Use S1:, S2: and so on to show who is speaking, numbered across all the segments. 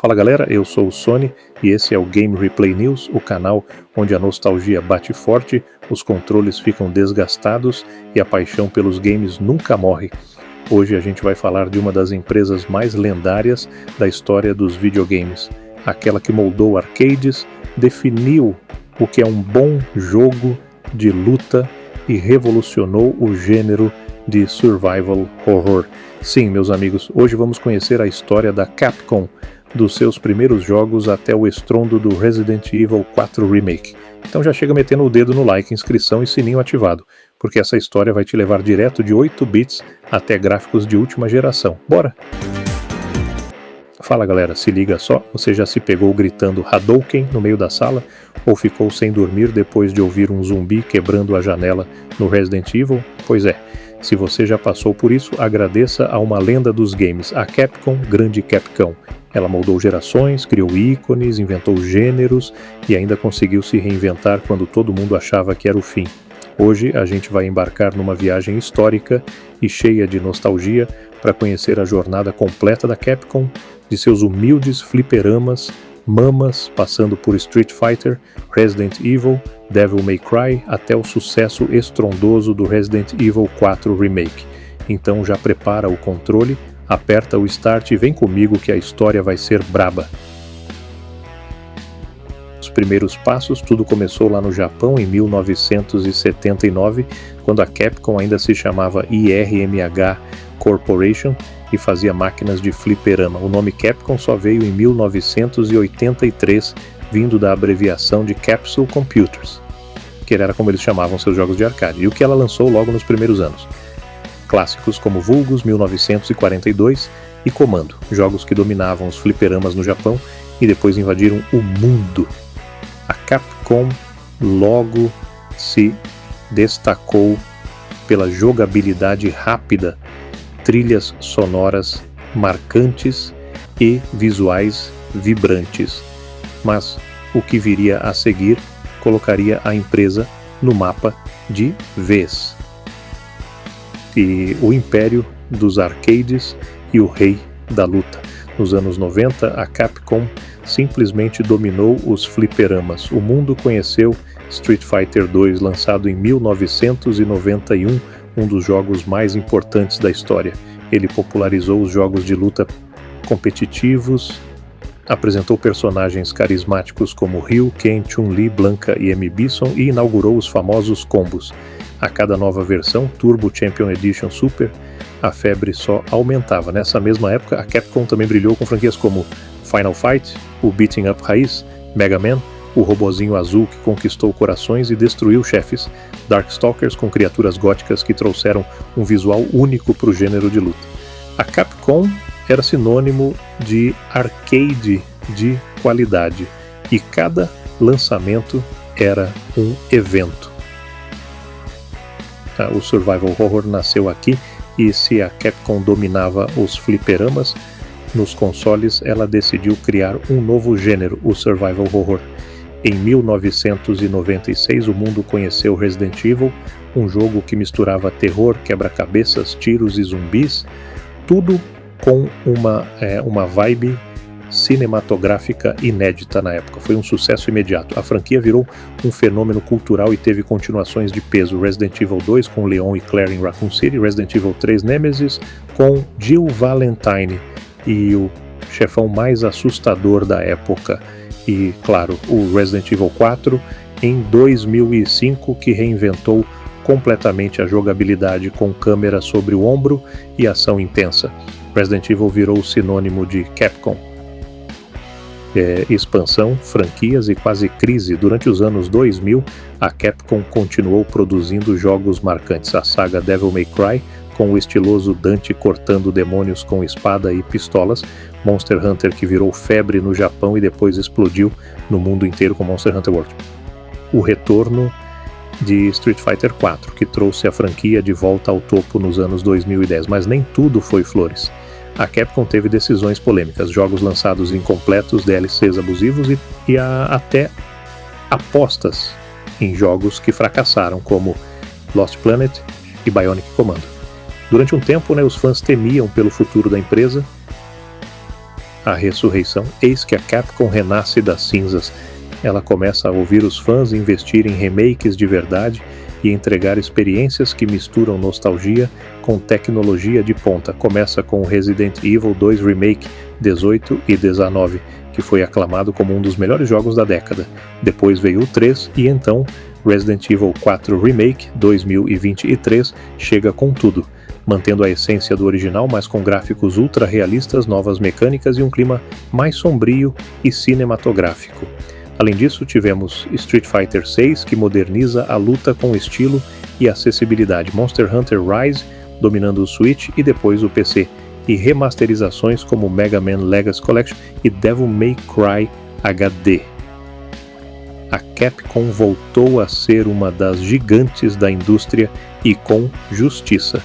S1: Fala galera, eu sou o Sony e esse é o Game Replay News, o canal onde a nostalgia bate forte, os controles ficam desgastados e a paixão pelos games nunca morre. Hoje a gente vai falar de uma das empresas mais lendárias da história dos videogames, aquela que moldou arcades, definiu o que é um bom jogo de luta e revolucionou o gênero de survival horror. Sim, meus amigos, hoje vamos conhecer a história da Capcom, dos seus primeiros jogos até o estrondo do Resident Evil 4 Remake. Então já chega metendo o dedo no like, inscrição e sininho ativado, porque essa história vai te levar direto de 8 bits até gráficos de última geração. Bora! Fala galera, se liga só, você já se pegou gritando Hadouken no meio da sala ou ficou sem dormir depois de ouvir um zumbi quebrando a janela no Resident Evil? Pois é, se você já passou por isso, agradeça a uma lenda dos games, a Capcom, grande Capcom. Ela moldou gerações, criou ícones, inventou gêneros e ainda conseguiu se reinventar quando todo mundo achava que era o fim. Hoje a gente vai embarcar numa viagem histórica e cheia de nostalgia para conhecer a jornada completa da Capcom, de seus humildes fliperamas, mamas, passando por Street Fighter, Resident Evil, Devil May Cry, até o sucesso estrondoso do Resident Evil 4 Remake. Então já prepara o controle, aperta o start e vem comigo que a história vai ser braba. Os primeiros passos, tudo começou lá no Japão em 1979, quando a Capcom ainda se chamava IRMH Corporation e fazia máquinas de fliperama. O nome Capcom só veio em 1983, vindo da abreviação de Capsule Computers, que era como eles chamavam seus jogos de arcade, e o que ela lançou logo nos primeiros anos. Clássicos como Vulgus 1942 e Commando, jogos que dominavam os fliperamas no Japão e depois invadiram o mundo. A Capcom logo se destacou pela jogabilidade rápida, trilhas sonoras marcantes e visuais vibrantes. Mas o que viria a seguir colocaria a empresa no mapa de vez. E o império dos arcades e o rei da luta. Nos anos 90, a Capcom simplesmente dominou os fliperamas. O mundo conheceu Street Fighter 2, lançado em 1991, um dos jogos mais importantes da história. Ele popularizou os jogos de luta competitivos, apresentou personagens carismáticos como Ryu, Ken, Chun-Li, Blanka e M. Bison e inaugurou os famosos combos. A cada nova versão, Turbo Champion Edition Super, a febre só aumentava. Nessa mesma época, a Capcom também brilhou com franquias como Final Fight, o Beating Up Raiz, Mega Man, o robozinho azul que conquistou corações e destruiu chefes, Darkstalkers com criaturas góticas que trouxeram um visual único para o gênero de luta. A Capcom era sinônimo de arcade de qualidade e cada lançamento era um evento. O survival horror nasceu aqui e se a Capcom dominava os fliperamas, nos consoles ela decidiu criar um novo gênero, o survival horror. Em 1996 o mundo conheceu Resident Evil, um jogo que misturava terror, quebra-cabeças, tiros e zumbis, tudo com uma vibe cinematográfica inédita na época. Foi um sucesso imediato. A franquia virou um fenômeno cultural e teve continuações de peso. Resident Evil 2 com Leon e Claire em Raccoon City, Resident Evil 3 Nemesis com Jill Valentine e o chefão mais assustador da época. E, claro, o Resident Evil 4 em 2005, que reinventou completamente a jogabilidade com câmera sobre o ombro e ação intensa. Resident Evil virou sinônimo de Capcom. Expansão, franquias e quase crise. Durante os anos 2000, a Capcom continuou produzindo jogos marcantes. A saga Devil May Cry, com o estiloso Dante cortando demônios com espada e pistolas, Monster Hunter, que virou febre no Japão e depois explodiu no mundo inteiro com Monster Hunter World. O retorno de Street Fighter 4, que trouxe a franquia de volta ao topo nos anos 2010, mas nem tudo foi flores. A Capcom teve decisões polêmicas, jogos lançados incompletos, DLCs abusivos e até apostas em jogos que fracassaram, como Lost Planet e Bionic Commando. Durante um tempo, os fãs temiam pelo futuro da empresa, a ressurreição, eis que a Capcom renasce das cinzas. Ela começa a ouvir os fãs investir em remakes de verdade e entregar experiências que misturam nostalgia com tecnologia de ponta. Começa com o Resident Evil 2 Remake 18 e 19, que foi aclamado como um dos melhores jogos da década. Depois veio o 3 e então Resident Evil 4 Remake 2023 chega com tudo, mantendo a essência do original, mas com gráficos ultra realistas, novas mecânicas e um clima mais sombrio e cinematográfico. Além disso, tivemos Street Fighter VI, que moderniza a luta com estilo e acessibilidade, Monster Hunter Rise, dominando o Switch e depois o PC, e remasterizações como Mega Man Legacy Collection e Devil May Cry HD. A Capcom voltou a ser uma das gigantes da indústria e com justiça.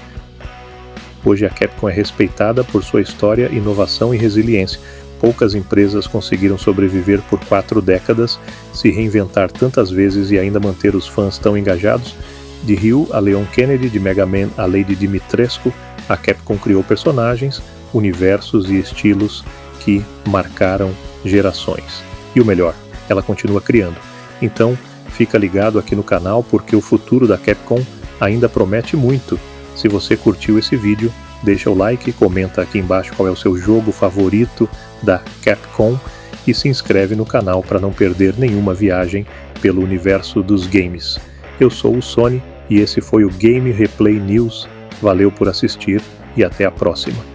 S1: Hoje a Capcom é respeitada por sua história, inovação e resiliência. Poucas empresas conseguiram sobreviver por 4 décadas, se reinventar tantas vezes e ainda manter os fãs tão engajados. De Ryu a Leon Kennedy, de Mega Man a Lady Dimitrescu, a Capcom criou personagens, universos e estilos que marcaram gerações. E o melhor, ela continua criando. Então, fica ligado aqui no canal porque o futuro da Capcom ainda promete muito. Se você curtiu esse vídeo, deixa o like, comenta aqui embaixo qual é o seu jogo favorito da Capcom e se inscreve no canal para não perder nenhuma viagem pelo universo dos games. Eu sou o Sony e esse foi o Game Replay News. Valeu por assistir e até a próxima.